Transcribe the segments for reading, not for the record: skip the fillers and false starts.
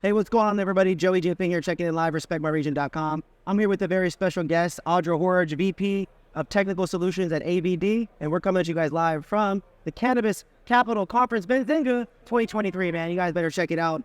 Hey, what's going on, everybody? Joey Jipping here, checking in live, respectmyregion.com. I'm here with a very special guest, Audra Horridge, VP of Technical Solutions at ABD, and we're coming at you guys live from the Cannabis Capital Conference, Benzinga 2023, man. You guys better check it out.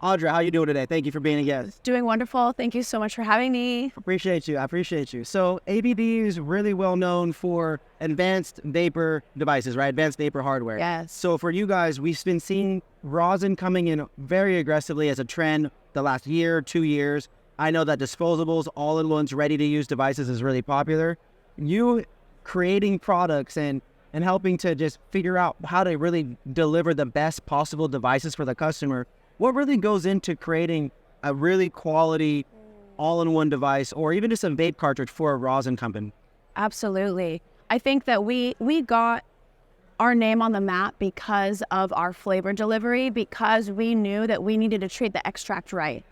Audra, how you doing today? Thank you for being a guest. Doing wonderful. Thank you so much for having me. Appreciate you. I appreciate you. So ABD is really well known for advanced vapor devices, right? Advanced vapor hardware. Yes. So for you guys, we've been seeing rosin coming in very aggressively as a trend the last year, 2 years. I know that disposables, all-in-ones, ready-to-use devices is really popular. You creating products and helping to just figure out how to really deliver the best possible devices for the customer. What really goes into creating a really quality all-in-one device or even just a vape cartridge for a rosin company? Absolutely. I think that we got our name on the map because of our flavor delivery, because we knew that we needed to treat the extract right.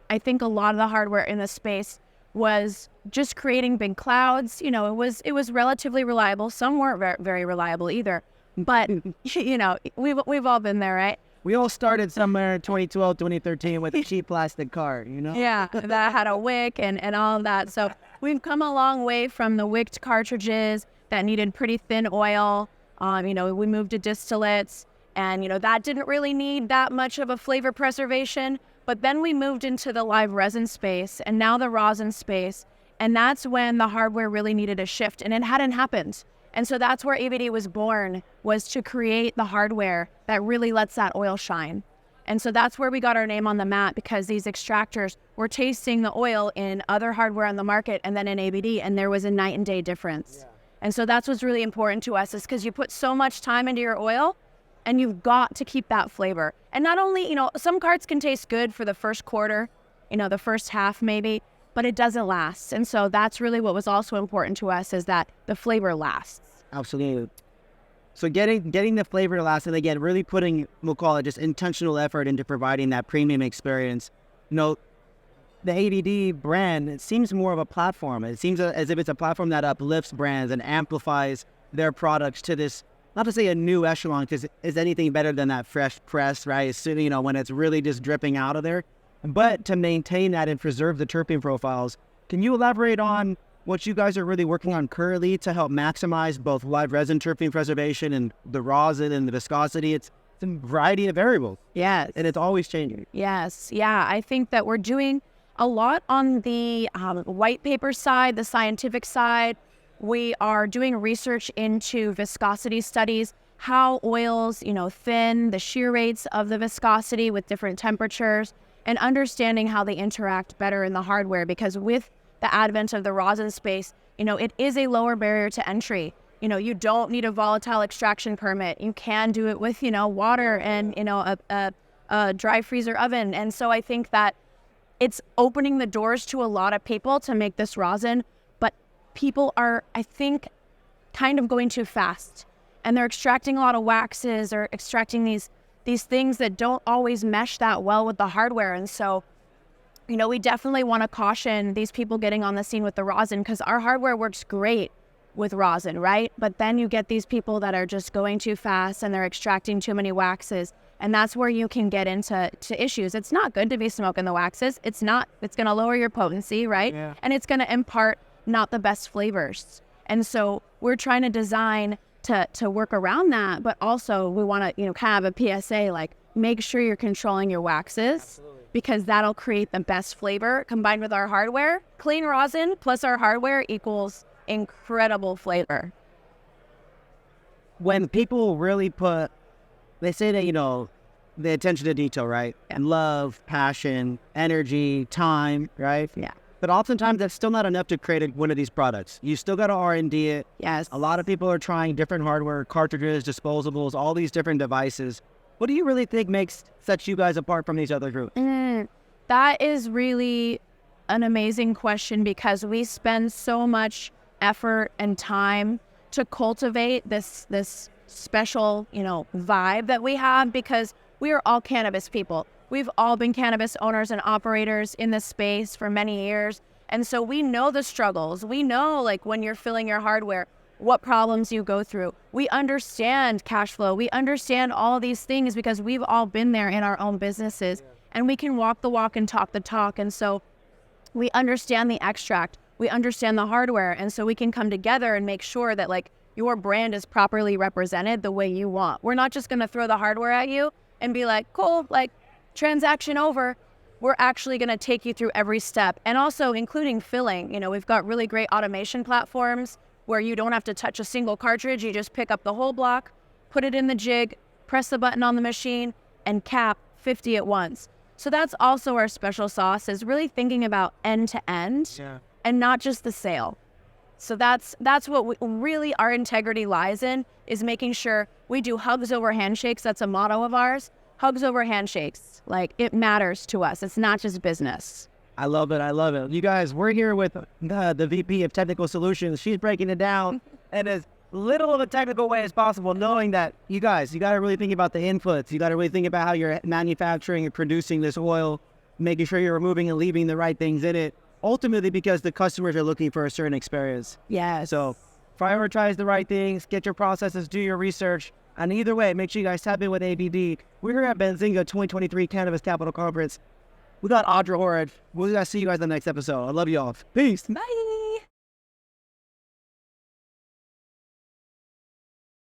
I think a lot of the hardware in the space was just creating big clouds. You know, it was relatively reliable. Some weren't very reliable either. But, you know, we've all been there, right? We all started somewhere in 2012, 2013 with a cheap plastic card, you know? Yeah, that had a wick and all of that. So we've come a long way from the wicked cartridges that needed pretty thin oil. You know, we moved to distillates, and, you know, that didn't really need that much of a flavor preservation. But then we moved into the live resin space and now the rosin space. And that's when the hardware really needed a shift, and it hadn't happened. And so that's where ABD was born, was to create the hardware that really lets that oil shine. And so that's where we got our name on the map, because these extractors were tasting the oil in other hardware on the market and then in ABD, and there was a night and day difference. Yeah. And so that's what's really important to us, is because you put so much time into your oil and you've got to keep that flavor. And not only, you know, some carts can taste good for the first quarter, you know, the first half maybe, but it doesn't last. And so that's really what was also important to us, is that the flavor lasts. Absolutely. So getting the flavor to last, and again, really putting, we'll call it just intentional effort into providing that premium experience. You know, the ABD brand, it seems more of a platform. It seems as if it's a platform that uplifts brands and amplifies their products to this, not to say a new echelon, because is anything better than that fresh press, right? It's, you know, when it's really just dripping out of there. But to maintain that and preserve the terpene profiles, can you elaborate on what you guys are really working on currently to help maximize both live resin terpene preservation and the rosin and the viscosity? It's a variety of variables. Yes. And it's always changing. Yes. Yeah. I think that we're doing a lot on the white paper side, the scientific side. We are doing research into viscosity studies, how oils, you know, thin, the shear rates of the viscosity with different temperatures, and understanding how they interact better in the hardware, because with the advent of the rosin space, you know, it is a lower barrier to entry. You know, you don't need a volatile extraction permit. You can do it with, you know, water and, you know, a dry freezer oven. And so I think that it's opening the doors to a lot of people to make this rosin, but people are, I think, kind of going too fast. And they're extracting a lot of waxes or extracting these things that don't always mesh that well with the hardware. And so, you know, we definitely want to caution these people getting on the scene with the rosin, because our hardware works great with rosin, right? But then you get these people that are just going too fast and they're extracting too many waxes. And that's where you can get into issues. It's not good to be smoking the waxes. It's going to lower your potency, right? Yeah. And it's going to impart not the best flavors. And so we're trying to design to work around that, but also we want to, you know, kind of a PSA, like, make sure you're controlling your waxes. Absolutely. Because that'll create the best flavor combined with our hardware. Clean rosin plus our hardware equals incredible flavor. When people really they say that, you know, the attention to detail, right? Yeah. And love, passion, energy, time, right? Yeah. But oftentimes that's still not enough to create one of these products. You still got to R&D it. Yes. A lot of people are trying different hardware, cartridges, disposables, all these different devices. What do you really think sets you guys apart from these other groups? That is really an amazing question, because we spend so much effort and time to cultivate this special, you know, vibe that we have, because we are all cannabis people. We've all been cannabis owners and operators in this space for many years. And so we know the struggles. We know, like, when you're filling your hardware, what problems you go through. We understand cash flow. We understand all these things because we've all been there in our own businesses. and we can walk the walk and talk the talk. And so we understand the extract, we understand the hardware, and so we can come together and make sure that like your brand is properly represented the way you want. We're not just going to throw the hardware at you and be like, cool, like transaction over. We're actually going to take you through every step, and also including filling. You know, we've got really great automation platforms where you don't have to touch a single cartridge. You just pick up the whole block, put it in the jig, press the button on the machine, and cap 50 at once. So that's also our special sauce, is really thinking about end to end and not just the sale. So that's what really our integrity lies in, is making sure we do hugs over handshakes. That's a motto of ours. Hugs over handshakes. Like, it matters to us. It's not just business. I love it. I love it. You guys, we're here with the VP of Technical Solutions. She's breaking it down in as little of a technical way as possible, knowing that you guys, you got to really think about the inputs. You got to really think about how you're manufacturing and producing this oil, making sure you're removing and leaving the right things in it, ultimately because the customers are looking for a certain experience. Yes. So prioritize the right things, get your processes, do your research, and either way, make sure you guys tap in with ABD. We're here at Benzinga 2023 Cannabis Capital Conference. We got Audra Horridge. We'll see you guys in the next episode. I love you all. Peace. Bye.